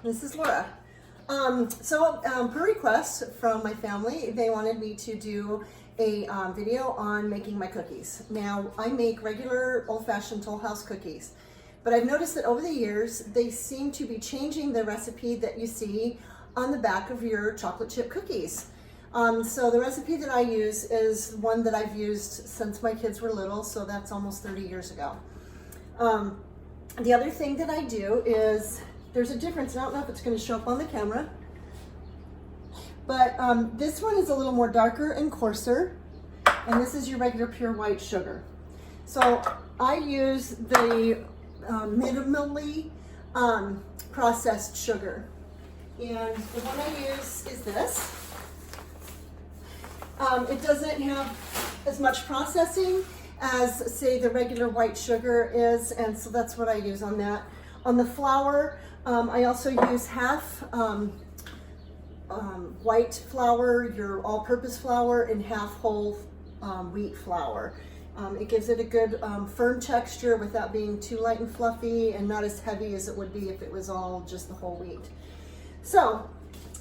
This is Laura. Per request from my family, they wanted me to do a video on making my cookies. Now, I make regular old-fashioned Toll House cookies, but I've noticed that over the years, they seem to be changing the recipe that you see on the back of your chocolate chip cookies. So the recipe that I use is one that I've used since my kids were little, so that's almost 30 years ago. The other thing that I do is, there's a difference, I don't know if it's going to show up on the camera, but this one is a little more darker and coarser, and this is your regular pure white sugar. So I use the minimally processed sugar, and the one I use is this. It doesn't have as much processing as, say, the regular white sugar is, and so that's what I use on that. On the flour, I also use half white flour, your all-purpose flour, and half whole wheat flour. It gives it a good firm texture without being too light and fluffy and not as heavy as it would be if it was all just the whole wheat. So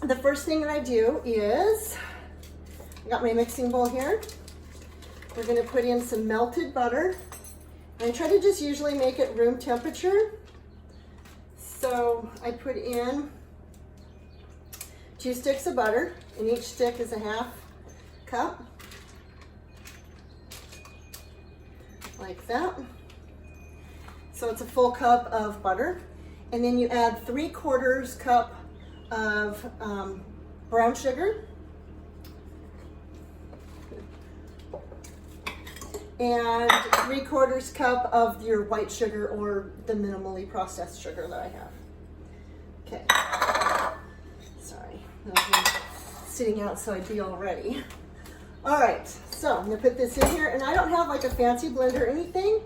the first thing that I do is, I got my mixing bowl here. We're going to put in some melted butter. I try to just usually make it room temperature. So I put in 2 sticks of butter, and each stick is a half cup, like that. So it's a full cup of butter. And then you add 3/4 cup of brown sugar, and 3/4 cup of your white sugar or the minimally processed sugar that I have. Okay. Sorry, I've been sitting out so I'd be all ready. All right, so I'm gonna put this in here, and I don't have like a fancy blender or anything,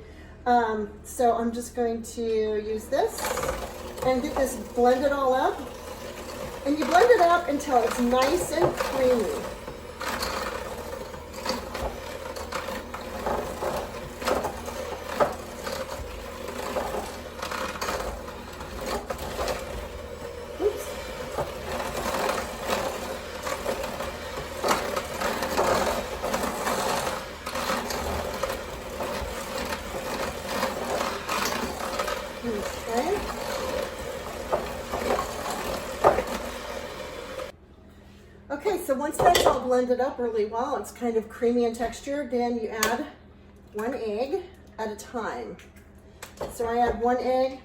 so I'm just going to use this and get this blended all up. And you blend it up until it's nice and creamy. Okay, so once that's all blended up really well, it's kind of creamy in texture, then you add 1 egg at a time. So I add 1 egg.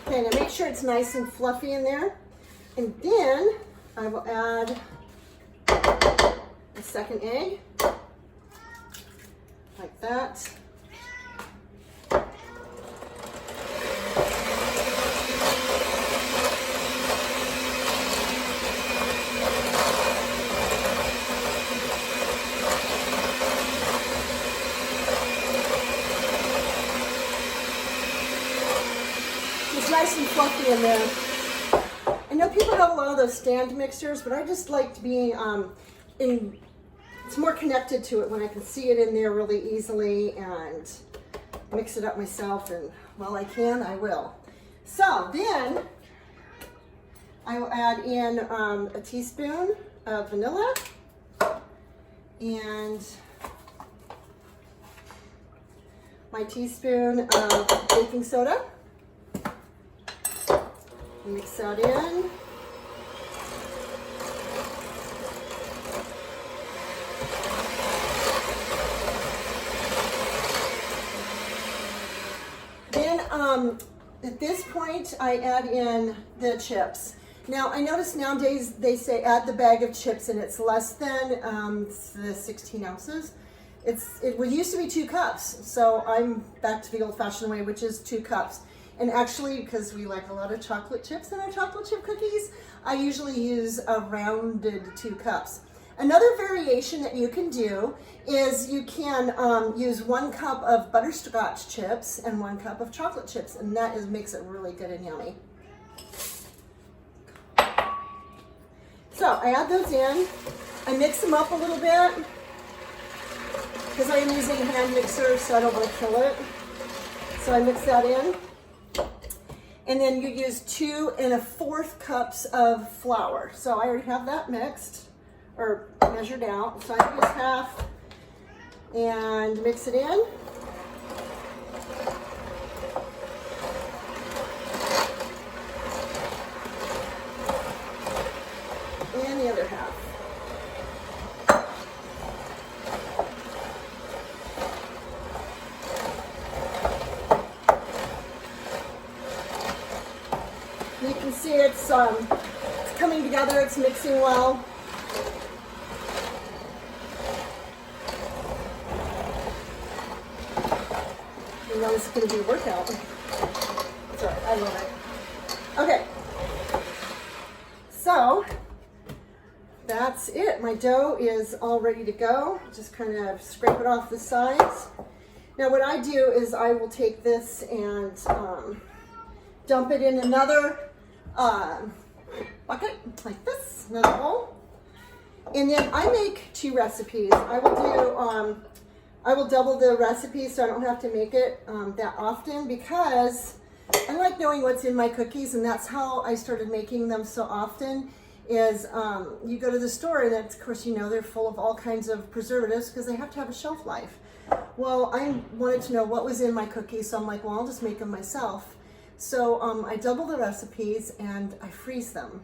Okay, now make sure it's nice and fluffy in there. And then I will add a 2nd egg, like that. It's nice and fluffy in there. I know people have a lot of those stand mixers, but I just liked being it's more connected to it when I can see it in there really easily and mix it up myself, and while I can, I will. So then I will add in a teaspoon of vanilla and my teaspoon of baking soda. Mix that in. Then at this point I add in the chips. Now I notice nowadays they say add the bag of chips, and it's less than the 16 ounces. It used to be 2 cups, so I'm back to the old-fashioned way, which is 2 cups. And actually, because we like a lot of chocolate chips in our chocolate chip cookies, I usually use a rounded 2 cups. Another variation that you can do is you can use 1 cup of butterscotch chips and 1 cup of chocolate chips, and that makes it really good and yummy. So I add those in. I mix them up a little bit because I am using a hand mixer, so I don't want to kill it. So I mix that in. And then you use 2 1/4 cups of flour. So I already have that mixed or measured out. So I use half and mix it in. And the other half. You can see it's coming together, it's mixing well. You know this is going to be a workout. It's all right, I love it. Okay, so that's it. My dough is all ready to go. Just kind of scrape it off the sides. Now what I do is I will take this and dump it in another bucket like this, another bowl. And then I make 2 recipes. I will double the recipe so I don't have to make it that often, because I like knowing what's in my cookies, and that's how I started making them so often. Is you go to the store and of course you know they're full of all kinds of preservatives because they have to have a shelf life. Well, I wanted to know what was in my cookies, so I'm like, well, I'll just make them myself. So I double the recipes and I freeze them,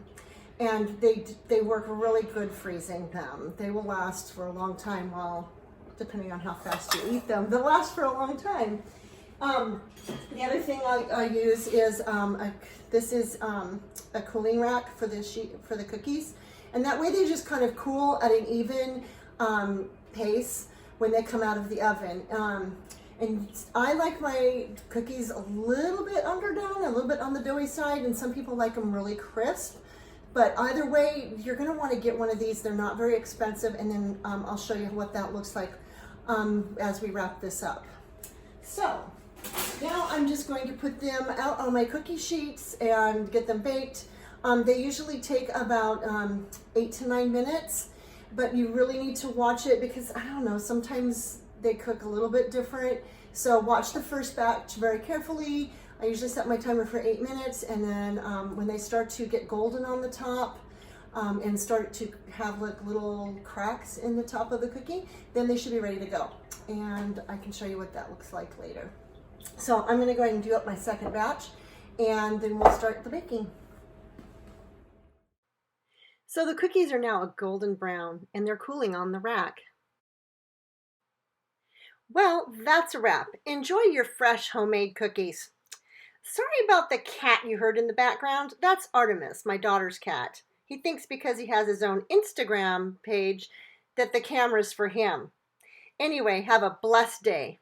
and they work really good freezing them. They will last for a long time. Well, depending on how fast you eat them, they'll last for a long time. The other thing I use is this is a cooling rack for the cookies, and that way they just kind of cool at an even pace when they come out of the oven. And I like my cookies a little bit underdone, a little bit on the doughy side, and some people like them really crisp. But either way, you're going to want to get one of these. They're not very expensive, and then I'll show you what that looks like as we wrap this up. So now I'm just going to put them out on my cookie sheets and get them baked. They usually take about 8 to 9 minutes, but you really need to watch it because, I don't know, sometimes they cook a little bit different. So watch the first batch very carefully. I usually set my timer for 8 minutes, and then when they start to get golden on the top and start to have like little cracks in the top of the cookie, then they should be ready to go. And I can show you what that looks like later. So I'm going to go ahead and do up my second batch, and then we'll start the baking. So the cookies are now a golden brown, and they're cooling on the rack. Well, that's a wrap. Enjoy your fresh homemade cookies. Sorry about the cat you heard in the background. That's Artemis, my daughter's cat. He thinks because he has his own Instagram page that the camera's for him. Anyway, have a blessed day.